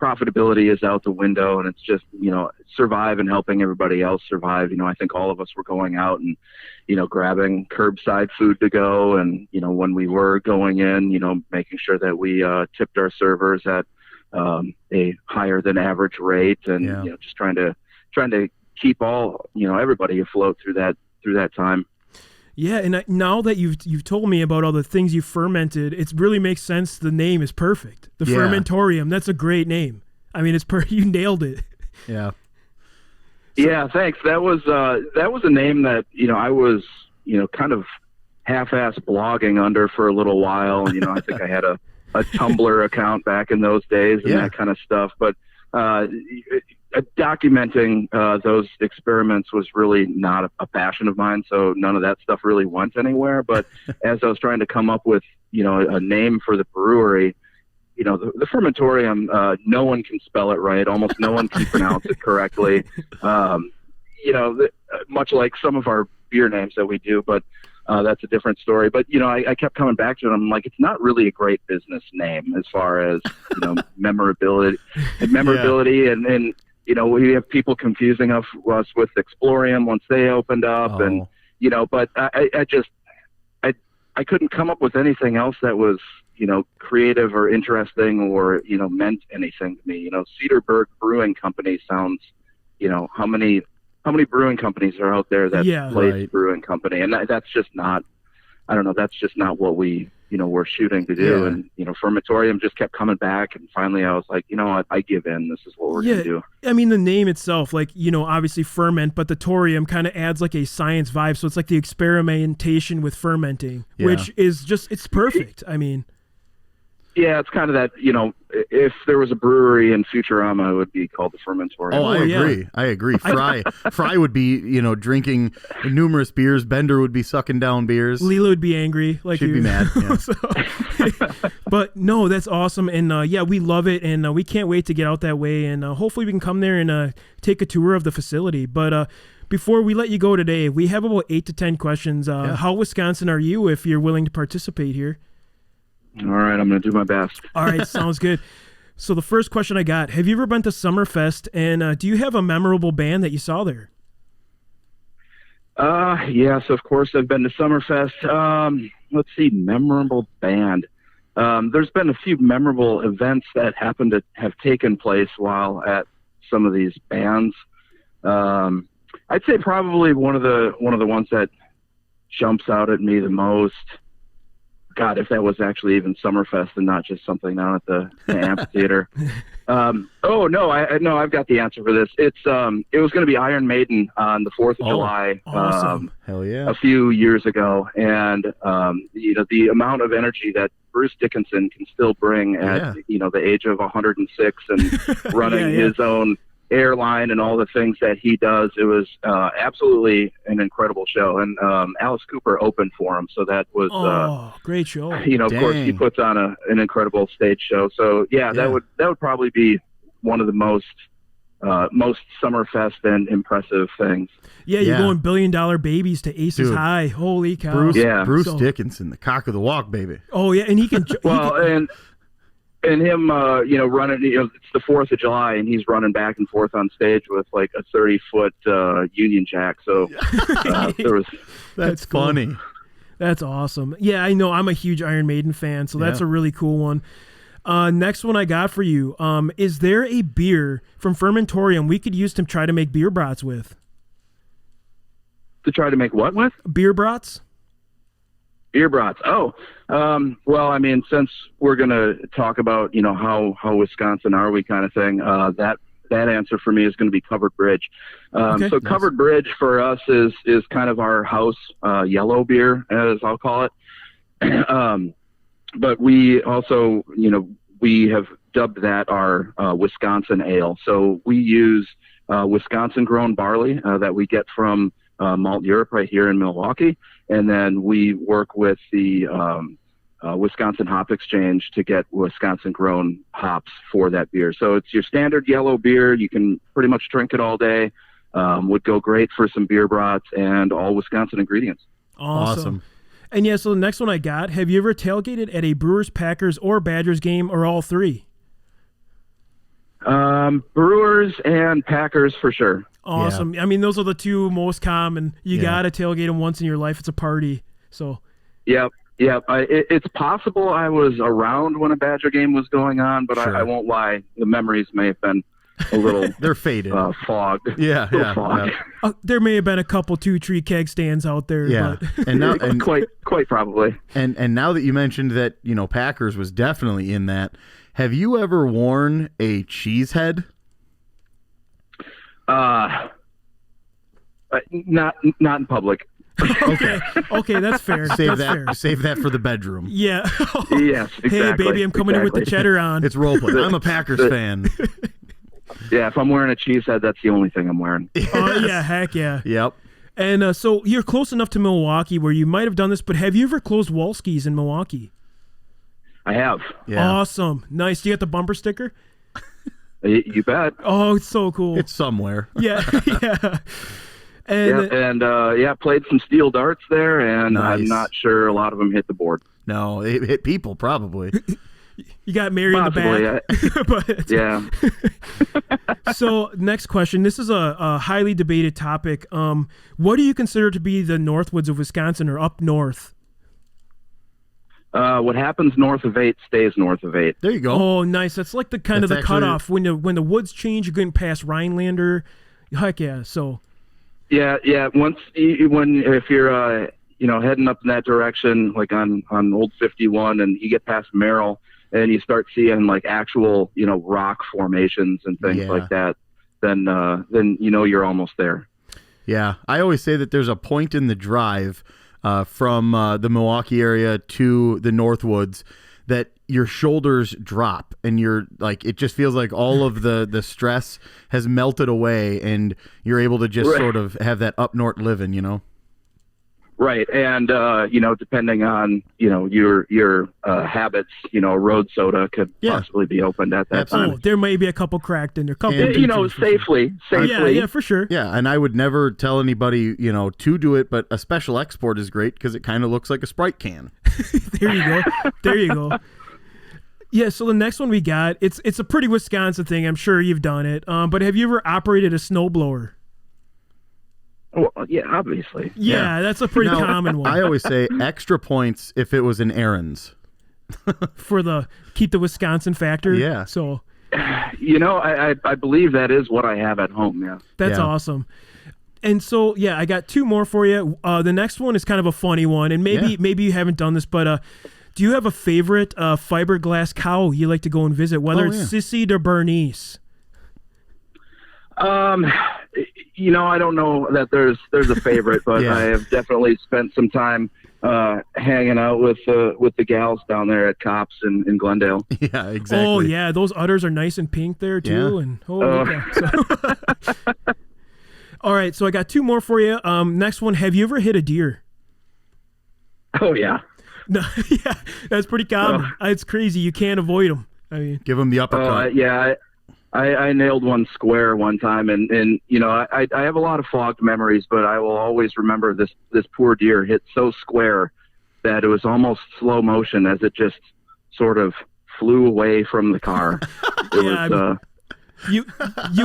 profitability is out the window, and it's just, survive and helping everybody else survive. I think all of us were going out and, grabbing curbside food to go. And, when we were going in, making sure that we tipped our servers at a higher than average rate, and, just trying to keep all, everybody afloat through that time. Yeah, and now that you've told me about all the things you fermented, it really makes sense. The name is perfect. The Fermentorium, that's a great name. I mean, you nailed it. Yeah. Yeah, thanks. That was a name that, I was, kind of half-ass blogging under for a little while. I think I had a Tumblr account back in those days and that kind of stuff. But documenting those experiments was really not a passion of mine, so none of that stuff really went anywhere. But as I was trying to come up with, a name for the brewery, the Fermentorium, no one can spell it right. Almost no one can pronounce it correctly. Much like some of our beer names that we do, but that's a different story. But, I kept coming back to it. I'm like, it's not really a great business name as far as, memorability and we have people confusing us with Explorium once they opened up. And, but I couldn't come up with anything else that was, creative or interesting or, meant anything to me. Cedarburg Brewing Company sounds, how many brewing companies are out there that place brewing company? And that's just not, I don't know, that's just not what we, we're shooting to do. And, Fermentorium just kept coming back. And finally I was like, I give in. This is what we're going to do. I mean, the name itself, like, obviously ferment, but the torium kind of adds like a science vibe. So it's like the experimentation with fermenting, which is just, it's perfect. I mean, yeah, it's kind of that, if there was a brewery in Futurama, it would be called the Fermentorium. Oh, I agree. Fry would be, drinking numerous beers. Bender would be sucking down beers. Leela would be angry. Like she'd be mad. Yeah. But no, that's awesome. And we love it. And we can't wait to get out that way. And hopefully we can come there and take a tour of the facility. But before we let you go today, we have about 8 to 10 questions. How Wisconsin are you if you're willing to participate here? All right, I'm going to do my best. All right, sounds good. So the first question I got, have you ever been to Summerfest, and do you have a memorable band that you saw there? Yes, of course, I've been to Summerfest. Let's see, memorable band. There's been a few memorable events that happen to have taken place while at some of these bands. I'd say probably one of the ones that jumps out at me the most. God, if that was actually even Summerfest and not just something down at the amphitheater. I've got the answer for this. It was going to be Iron Maiden on the 4th of July. Awesome. Hell yeah. A few years ago, and the amount of energy that Bruce Dickinson can still bring at the age of 106 and running his own airline and all the things that he does. It was absolutely an incredible show, and Alice Cooper opened for him, so that was great show. Of course, he puts on an incredible stage show. So that would probably be one of the most Summerfest and impressive things. Yeah, you're going $1 billion babies to Aces High. Holy cow! Bruce Dickinson, the cock of the walk, baby. Oh yeah, and he can. And him, running. It's the 4th of July, and he's running back and forth on stage with like a 30-foot Union Jack. So there was. That's funny. Cool. That's awesome. Yeah, I know. I'm a huge Iron Maiden fan, so that's a really cool one. Next one I got for you. Is there a beer from Fermentorium we could use to try to make beer brats with? To try to make what with? Beer brats. Beer brats. Well, I mean, since we're going to talk about, how Wisconsin are we kind of thing, that answer for me is going to be Covered Bridge. So Covered Bridge for us is kind of our house yellow beer, as I'll call it. But we also, we have dubbed that our Wisconsin ale. So we use Wisconsin-grown barley that we get from Malt Europe right here in Milwaukee. And then we work with the Wisconsin Hop Exchange to get Wisconsin-grown hops for that beer. So it's your standard yellow beer. You can pretty much drink it all day. Would go great for some beer brats and all Wisconsin ingredients. Awesome. And so the next one I got, have you ever tailgated at a Brewers, Packers, or Badgers game, or all three? Brewers and Packers for sure. Awesome. Yeah. I mean, those are the two most common. You got to tailgate them once in your life. It's a party. So. Yep. It's possible I was around when a Badger game was going on, but I won't lie. The memories may have been a little they're faded, fogged. Fogged. There may have been a couple 2-tree keg stands out there. Yeah, but. and quite probably. And now that you mentioned that, Packers was definitely in that. Have you ever worn a cheese head? Not in public. Okay, that's fair. Save that for the bedroom. Yeah. Yes, exactly. Hey, baby, I'm coming in with the cheddar on. It's role play. I'm a Packers fan. Yeah, if I'm wearing a cheese head, that's the only thing I'm wearing. Oh, yeah, heck yeah. Yep. And so you're close enough to Milwaukee where you might have done this, but have you ever closed Wolski's in Milwaukee? I have. Yeah. Awesome. Nice. Do you get the bumper sticker? You bet. Oh, it's so cool. It's somewhere. Yeah. And played some steel darts there, and nice. I'm not sure a lot of them hit the board. No, it hit people probably. You got Mary possibly, in the back. Yeah. So next question. This is a highly debated topic. What do you consider to be the Northwoods of Wisconsin or up north? What happens north of 8 stays north of 8. There you go. Oh, nice. That's like the kind of the cutoff. When the woods change, you're getting past Rhinelander. Heck yeah. So. Yeah. If you're heading up in that direction, like on Old 51, and you get past Merrill, and you start seeing like actual rock formations and things like that, then you're almost there. Yeah, I always say that there's a point in the drive from the Milwaukee area to the Northwoods that your shoulders drop and you're like, it just feels like all of the stress has melted away and you're able to just sort of have that up north living, Right. And, depending on, your habits, road soda could possibly be opened at that time. Oh, there may be a couple cracked in there. Safely. Yeah, for sure. Yeah. And I would never tell anybody, to do it, but a special export is great because it kind of looks like a Sprite can. There you go. Yeah, so the next one we got, it's a pretty Wisconsin thing. I'm sure you've done it. But have you ever operated a snowblower? Well, yeah, obviously. Yeah, that's a pretty common one. I always say extra points if it was an errands. For keep the Wisconsin factor. Yeah. So, I believe that is what I have at home. Yeah. That's awesome. And so, yeah, I got 2 more for you. The next one is kind of a funny one, and maybe you haven't done this, but do you have a favorite fiberglass cow you like to go and visit, whether it's Sissy or Bernice? I don't know that there's a favorite, but I have definitely spent some time hanging out with the gals down there at Cops in Glendale. Yeah, exactly. Oh yeah, those udders are nice and pink there too, and all right, so I got 2 more for you. Next one, have you ever hit a deer? Oh yeah. No, yeah, that's pretty common. It's crazy. You can't avoid them. I mean, give them the uppercut. I nailed one square one time, and I have a lot of fogged memories, but I will always remember this poor deer hit so square that it was almost slow motion as it just sort of flew away from the car. You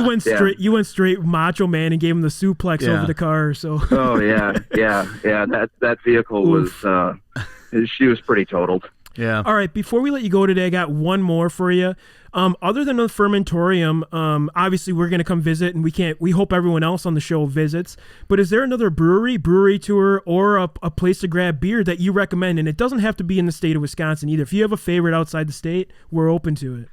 went straight. You went straight Macho Man and gave him the suplex over the car. So. Oh yeah. That vehicle was. She was pretty totaled. Yeah. All right. Before we let you go today, I got one more for you. Other than the Fermentorium, obviously we're going to come visit, and we hope everyone else on the show visits. But is there another brewery tour, or a place to grab beer that you recommend? And it doesn't have to be in the state of Wisconsin either. If you have a favorite outside the state, we're open to it.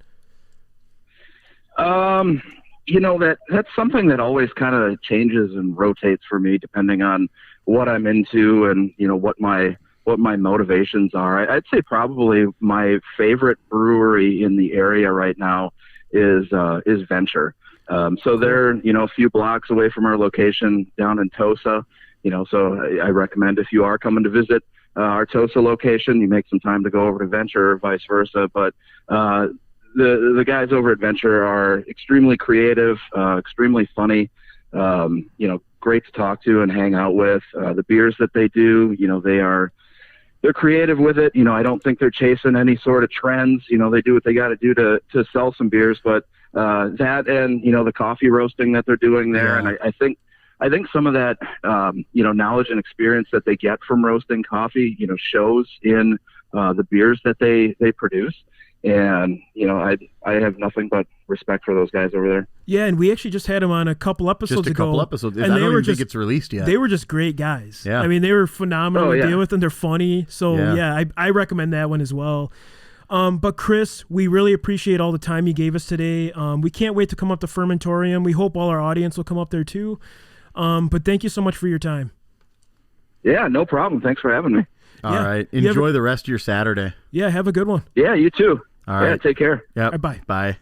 That's something that always kind of changes and rotates for me depending on what I'm into and what my motivations are. I'd say probably my favorite brewery in the area right now is Venture. So they're a few blocks away from our location down in Tosa. So I recommend, if you are coming to visit our Tosa location, you make some time to go over to Venture, or vice versa. But the guys over at Venture are extremely creative, extremely funny. Great to talk to and hang out with. The beers that they do, they're creative with it. I don't think they're chasing any sort of trends. They do what they got to do to sell some beers, but that and the coffee roasting that they're doing there, and I think some of that knowledge and experience that they get from roasting coffee shows in the beers that they produce. And I have nothing but respect for those guys over there. Yeah, and we actually just had them on a couple episodes ago. Just a couple episodes. And I don't even think it's released yet. They were just great guys. Yeah. I mean, they were phenomenal to deal with, and they're funny. So Yeah. I recommend that one as well. But Chris, we really appreciate all the time you gave us today. We can't wait to come up to Fermentorium. We hope all our audience will come up there too. But thank you so much for your time. Yeah, no problem. Thanks for having me. All right. Enjoy the rest of your Saturday. Yeah, have a good one. Yeah, you too. All right. Take care. Yeah. Bye. Bye.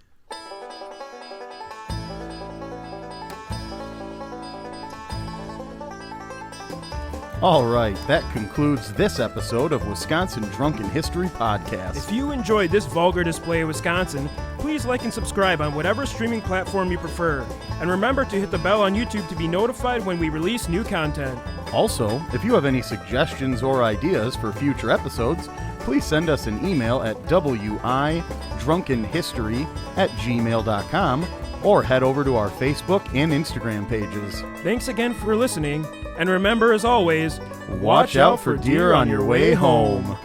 All right, that concludes this episode of Wisconsin Drunken History Podcast. If you enjoyed this vulgar display of Wisconsin, please like and subscribe on whatever streaming platform you prefer. And remember to hit the bell on YouTube to be notified when we release new content. Also, if you have any suggestions or ideas for future episodes, please send us an email at widrunkenhistory@gmail.com or head over to our Facebook and Instagram pages. Thanks again for listening, and remember, as always, Watch out for deer on your way home.